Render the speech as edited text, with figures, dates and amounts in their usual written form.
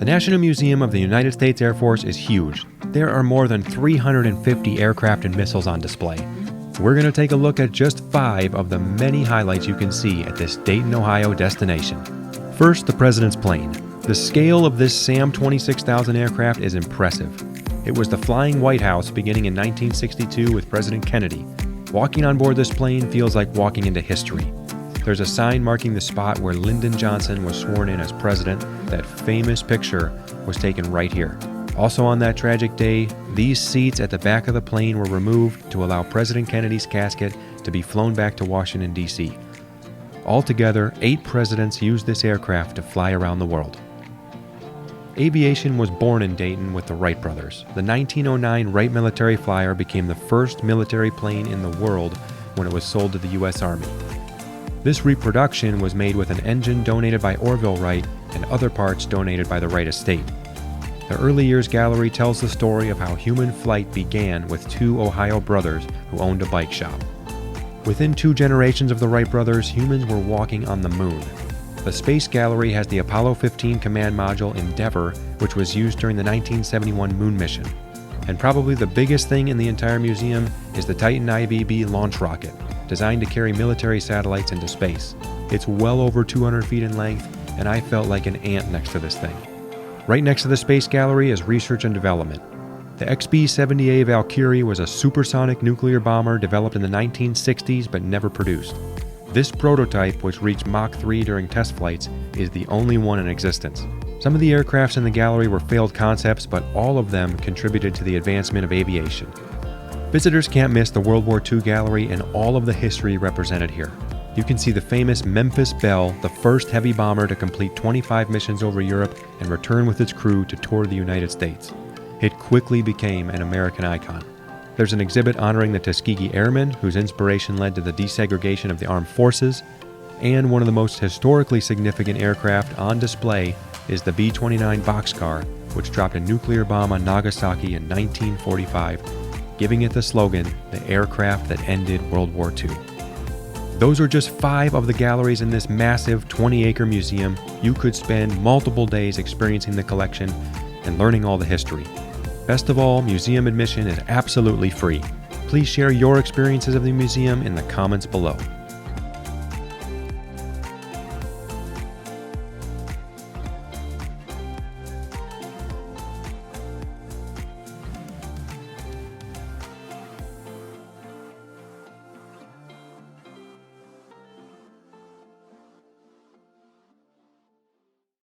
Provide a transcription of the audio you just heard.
The National Museum of the United States Air Force is huge. There are more than 350 aircraft and missiles on display. We're going to take a look at just 5 of the many highlights you can see at this Dayton, Ohio destination. First, the President's plane. The scale of this SAM 26,000 aircraft is impressive. It was the flying White House beginning in 1962 with President Kennedy. Walking on board this plane feels like walking into history. There's a sign marking the spot where Lyndon Johnson was sworn in as president. That famous picture was taken right here. Also on that tragic day, these seats at the back of the plane were removed to allow President Kennedy's casket to be flown back to Washington, D.C. Altogether, 8 presidents used this aircraft to fly around the world. Aviation was born in Dayton with the Wright brothers. The 1909 Wright military flyer became the first military plane in the world when it was sold to the U.S. Army. This reproduction was made with an engine donated by Orville Wright and other parts donated by the Wright estate. The Early Years Gallery tells the story of how human flight began with 2 Ohio brothers who owned a bike shop. Within 2 generations of the Wright brothers, humans were walking on the moon. The Space Gallery has the Apollo 15 command module Endeavour, which was used during the 1971 moon mission. And probably the biggest thing in the entire museum is the Titan IBB launch rocket, designed to carry military satellites into space. It's well over 200 feet in length, and I felt like an ant next to this thing. Right next to the Space Gallery is research and development. The XB-70A Valkyrie was a supersonic nuclear bomber developed in the 1960s but never produced. This prototype, which reached Mach 3 during test flights, is the only one in existence. Some of the aircrafts in the gallery were failed concepts, but all of them contributed to the advancement of aviation. Visitors can't miss the World War II gallery and all of the history represented here. You can see the famous Memphis Belle, the first heavy bomber to complete 25 missions over Europe and return with its crew to tour the United States. It quickly became an American icon. There's an exhibit honoring the Tuskegee Airmen, whose inspiration led to the desegregation of the armed forces, and one of the most historically significant aircraft on display is the B-29 Boxcar, which dropped a nuclear bomb on Nagasaki in 1945, giving it the slogan, "The aircraft that ended World War II." Those are just 5 of the galleries in this massive 20-acre museum. You could spend multiple days experiencing the collection and learning all the history. Best of all, museum admission is absolutely free. Please share your experiences of the museum in the comments below.